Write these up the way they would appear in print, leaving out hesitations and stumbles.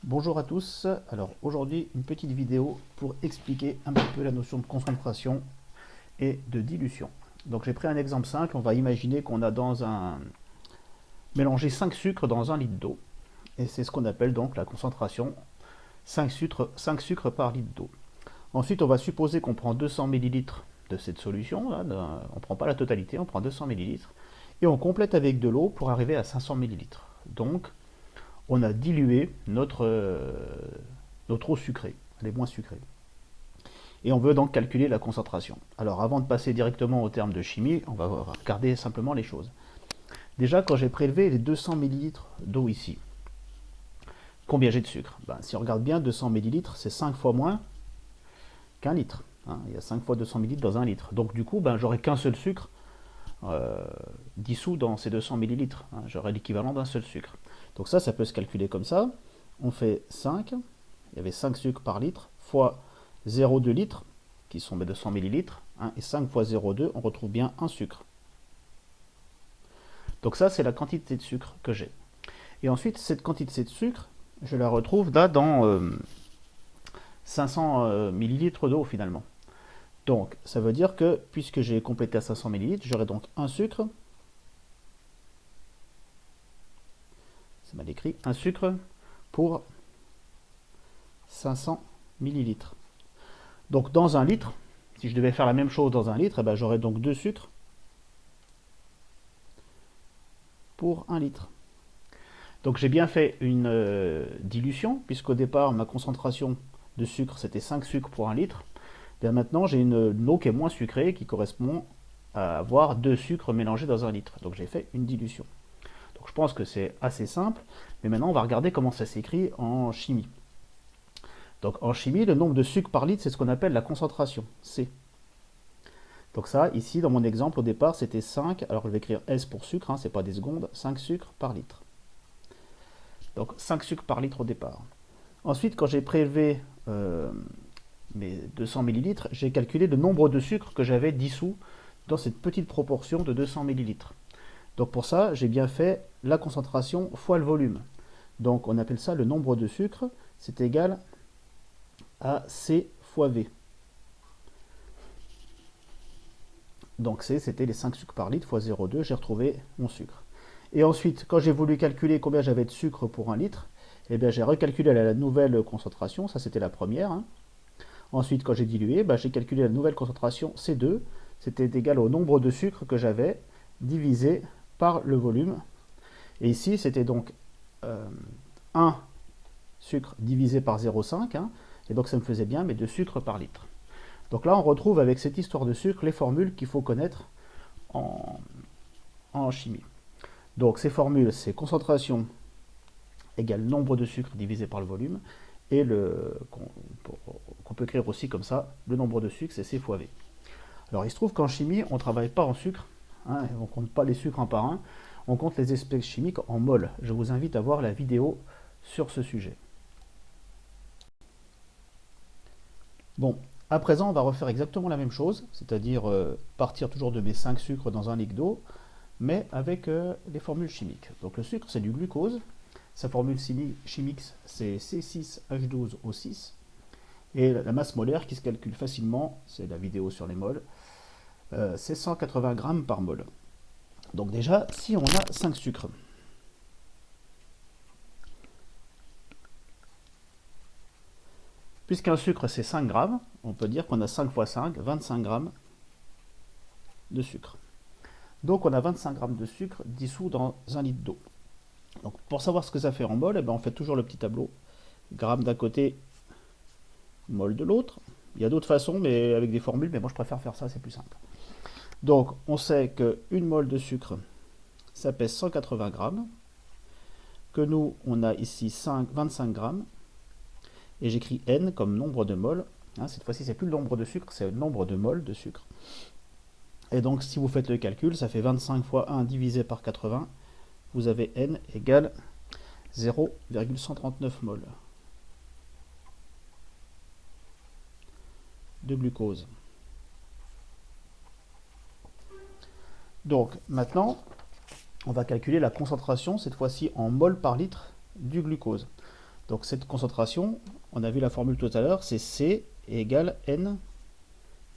Bonjour à tous, alors aujourd'hui une petite vidéo pour expliquer un petit peu la notion de concentration et de dilution. Donc j'ai pris un exemple simple, on va imaginer qu'on a mélangé 5 sucres dans un litre d'eau. Et c'est ce qu'on appelle donc la concentration 5 sucres par litre d'eau. Ensuite on va supposer qu'on prend 200 millilitres de cette solution, là, on ne prend pas la totalité, on prend 200 millilitres et on complète avec de l'eau pour arriver à 500 millilitres. Donc on a dilué notre eau sucrée, elle est moins sucrée. Et on veut donc calculer la concentration. Alors avant de passer directement au terme de chimie, on va regarder simplement les choses. Déjà, quand j'ai prélevé les 200 millilitres d'eau ici, combien j'ai de sucre? Si on regarde bien, 200 millilitres, c'est 5 fois moins qu'un litre. Il y a 5 fois 200 millilitres dans un litre. Donc du coup, j'aurai qu'un seul sucre dissous dans ces 200 millilitres. J'aurai l'équivalent d'un seul sucre. Donc ça peut se calculer comme ça. On fait 5, il y avait 5 sucres par litre, fois 0,2 litres, qui sont mes 200 millilitres, et 5 fois 0,2, on retrouve bien un sucre. Donc ça, c'est la quantité de sucre que j'ai. Et ensuite, cette quantité de sucre, je la retrouve là dans 500 millilitres d'eau finalement. Donc, ça veut dire que, puisque j'ai complété à 500 millilitres, j'aurai donc un sucre. C'est mal écrit. Un sucre pour 500 millilitres. Donc, dans un litre, si je devais faire la même chose dans un litre, j'aurais donc 2 sucres pour 1 litre. Donc, j'ai bien fait une dilution, puisqu'au départ, ma concentration de sucre, c'était 5 sucres pour 1 litre. Bien maintenant, j'ai une eau qui est moins sucrée, qui correspond à avoir 2 sucres mélangés dans 1 litre. Donc j'ai fait une dilution. Donc je pense que c'est assez simple, mais maintenant on va regarder comment ça s'écrit en chimie. Donc en chimie, le nombre de sucres par litre, c'est ce qu'on appelle la concentration, C. Donc ça, ici, dans mon exemple, au départ, c'était 5, alors je vais écrire S pour sucre, c'est pas des secondes, 5 sucres par litre. Donc 5 sucres par litre au départ. Ensuite, quand j'ai prélevé mes 200 millilitres, j'ai calculé le nombre de sucres que j'avais dissous dans cette petite proportion de 200 millilitres. Donc pour ça, j'ai bien fait la concentration fois le volume. Donc on appelle ça le nombre de sucres, c'est égal à C fois V. Donc C, c'était les 5 sucres par litre fois 0,2, j'ai retrouvé mon sucre. Et ensuite, quand j'ai voulu calculer combien j'avais de sucre pour 1 litre, j'ai recalculé la nouvelle concentration, ça c'était la première. Ensuite, quand j'ai dilué, j'ai calculé la nouvelle concentration C2, c'était égal au nombre de sucres que j'avais divisé par le volume. Et ici, c'était donc 1 sucre divisé par 0,5, et donc ça me faisait bien mes 2 sucres par litre. Donc là, on retrouve avec cette histoire de sucre les formules qu'il faut connaître en chimie. Donc ces formules, c'est concentration égale nombre de sucres divisé par le volume, et qu'on peut écrire aussi comme ça, le nombre de sucres, c'est C fois V. Alors il se trouve qu'en chimie, on ne travaille pas en sucre, on ne compte pas les sucres un par un, on compte les espèces chimiques en mol. Je vous invite à voir la vidéo sur ce sujet. Bon, à présent, on va refaire exactement la même chose, c'est-à-dire partir toujours de mes 5 sucres dans un litre d'eau, mais avec les formules chimiques. Donc le sucre, c'est du glucose. Sa formule chimique, c'est C6H12O6. Et la masse molaire qui se calcule facilement, c'est la vidéo sur les mols, c'est 180 grammes par mol. Donc déjà, si on a 5 sucres, puisqu'un sucre c'est 5 grammes, on peut dire qu'on a 5 fois 5, 25 grammes de sucre. Donc on a 25 grammes de sucre dissous dans un litre d'eau. Donc pour savoir ce que ça fait en mol, on fait toujours le petit tableau. Grammes d'un côté, mol de l'autre. Il y a d'autres façons, mais avec des formules, mais moi je préfère faire ça, c'est plus simple. Donc on sait qu'une mol de sucre, ça pèse 180 grammes, que nous, on a ici 25 grammes, et j'écris N comme nombre de moles. Cette fois-ci, c'est plus le nombre de sucre, c'est le nombre de moles de sucre. Et donc, si vous faites le calcul, ça fait 25 fois 1 divisé par 80, vous avez N égale 0,139 mol de glucose. Donc, maintenant, on va calculer la concentration, cette fois-ci en mol par litre, du glucose. Donc cette concentration, on a vu la formule tout à l'heure, c'est C égale N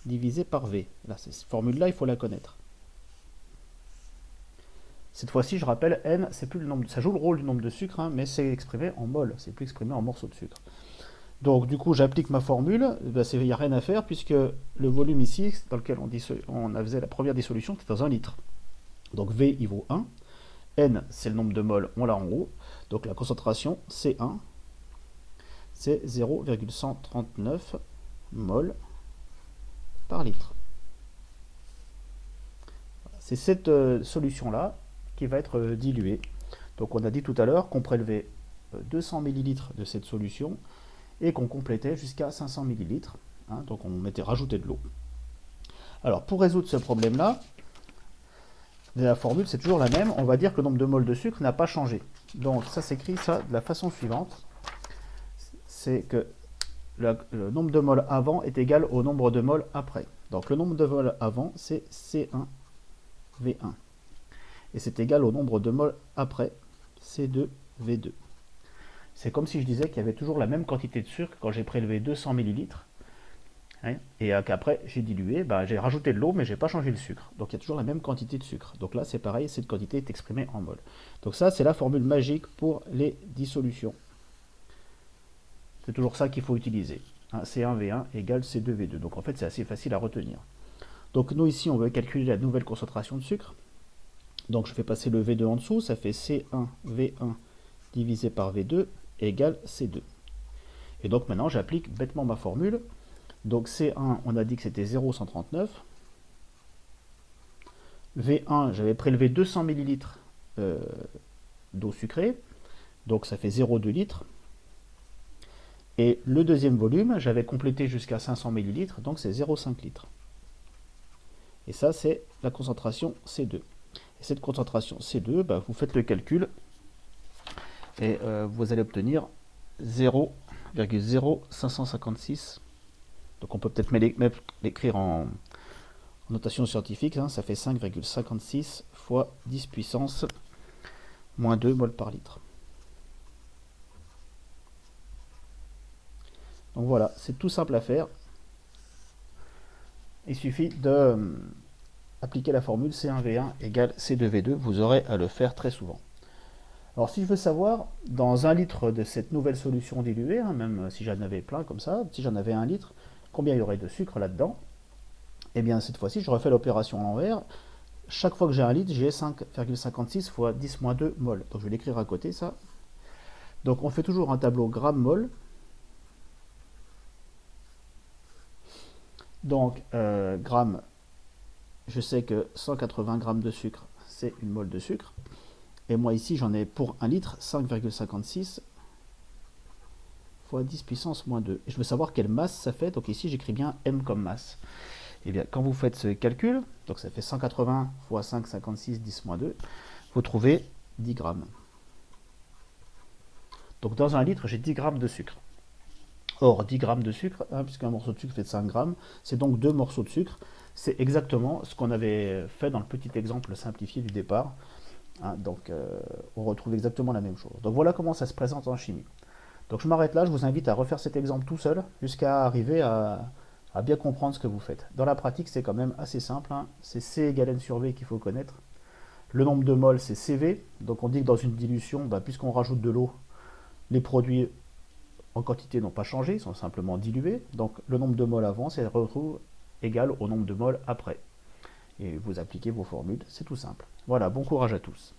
divisé par V. Là, cette formule-là, il faut la connaître. Cette fois-ci, je rappelle, N, c'est plus le nombre, ça joue le rôle du nombre de sucre, hein, mais c'est exprimé en mol, c'est plus exprimé en morceaux de sucre. Donc du coup, j'applique ma formule, il n'y a rien à faire, puisque le volume ici, dans lequel on faisait la première dissolution, c'était dans 1 litre. Donc V, il vaut 1. N, c'est le nombre de moles, on l'a en haut. Donc la concentration, C1, c'est 0,139 mol par litre. C'est cette solution-là qui va être diluée. Donc on a dit tout à l'heure qu'on prélevait 200 ml de cette solution et qu'on complétait jusqu'à 500 ml. Hein, donc on rajoutait de l'eau. Alors pour résoudre ce problème-là, la formule c'est toujours la même. On va dire que le nombre de moles de sucre n'a pas changé. Donc ça s'écrit ça de la façon suivante. C'est que le nombre de moles avant est égal au nombre de moles après. Donc le nombre de moles avant c'est C1 V1. Et c'est égal au nombre de moles après, C2, V2. C'est comme si je disais qu'il y avait toujours la même quantité de sucre quand j'ai prélevé 200 ml. Hein, et qu'après j'ai dilué, j'ai rajouté de l'eau, mais j'ai pas changé le sucre. Donc il y a toujours la même quantité de sucre. Donc là c'est pareil, cette quantité est exprimée en mol. Donc ça c'est la formule magique pour les dissolutions. C'est toujours ça qu'il faut utiliser. Hein, C1V1 égale C2V2. Donc en fait c'est assez facile à retenir. Donc nous ici on veut calculer la nouvelle concentration de sucre. Donc je fais passer le V2 en dessous, ça fait C1V1 divisé par V2 égale C2. Et donc maintenant j'applique bêtement ma formule. Donc C1, on a dit que c'était 0,139. V1, j'avais prélevé 200 ml d'eau sucrée, donc ça fait 0,2 litres. Et le deuxième volume, j'avais complété jusqu'à 500 ml, donc c'est 0,5 litres. Et ça, c'est la concentration C2. Et cette concentration C2, vous faites le calcul et vous allez obtenir 0,0556. Donc on peut peut-être l'écrire en notation scientifique, hein, ça fait 5,56 fois 10 puissance moins 2 mol par litre. Donc voilà, c'est tout simple à faire. Il suffit de appliquer la formule C1V1 égale C2V2, vous aurez à le faire très souvent. Alors si je veux savoir, dans 1 litre de cette nouvelle solution diluée, hein, même si j'en avais plein comme ça, si j'en avais 1 litre, combien il y aurait de sucre là-dedans? Et bien cette fois-ci, je refais l'opération à l'envers. Chaque fois que j'ai 1 litre, j'ai 5,56 fois 10 moins 2 mol. Donc je vais l'écrire à côté ça. Donc on fait toujours un tableau gramme-mol. Donc gramme, je sais que 180 grammes de sucre, c'est une mol de sucre. Et moi ici, j'en ai pour 1 litre 5,56 fois 10 puissance moins 2. Et je veux savoir quelle masse ça fait. Donc ici, j'écris bien M comme masse. Et bien, quand vous faites ce calcul, donc ça fait 180 fois 5,56, 10 moins 2, vous trouvez 10 grammes. Donc dans 1 litre, j'ai 10 grammes de sucre. Or, 10 grammes de sucre, hein, puisqu'un morceau de sucre fait 5 grammes, c'est donc 2 morceaux de sucre. C'est exactement ce qu'on avait fait dans le petit exemple simplifié du départ. Hein, donc, on retrouve exactement la même chose. Donc voilà comment ça se présente en chimie. Donc je m'arrête là, je vous invite à refaire cet exemple tout seul, jusqu'à arriver à bien comprendre ce que vous faites. Dans la pratique, c'est quand même assez simple. Hein. C'est C égale N sur V qu'il faut connaître. Le nombre de moles, c'est CV. Donc on dit que dans une dilution, puisqu'on rajoute de l'eau, les produits en quantité n'ont pas changé, ils sont simplement dilués. Donc le nombre de moles avant, c'est retrouve égal au nombre de moles après. Et vous appliquez vos formules, c'est tout simple. Voilà, bon courage à tous.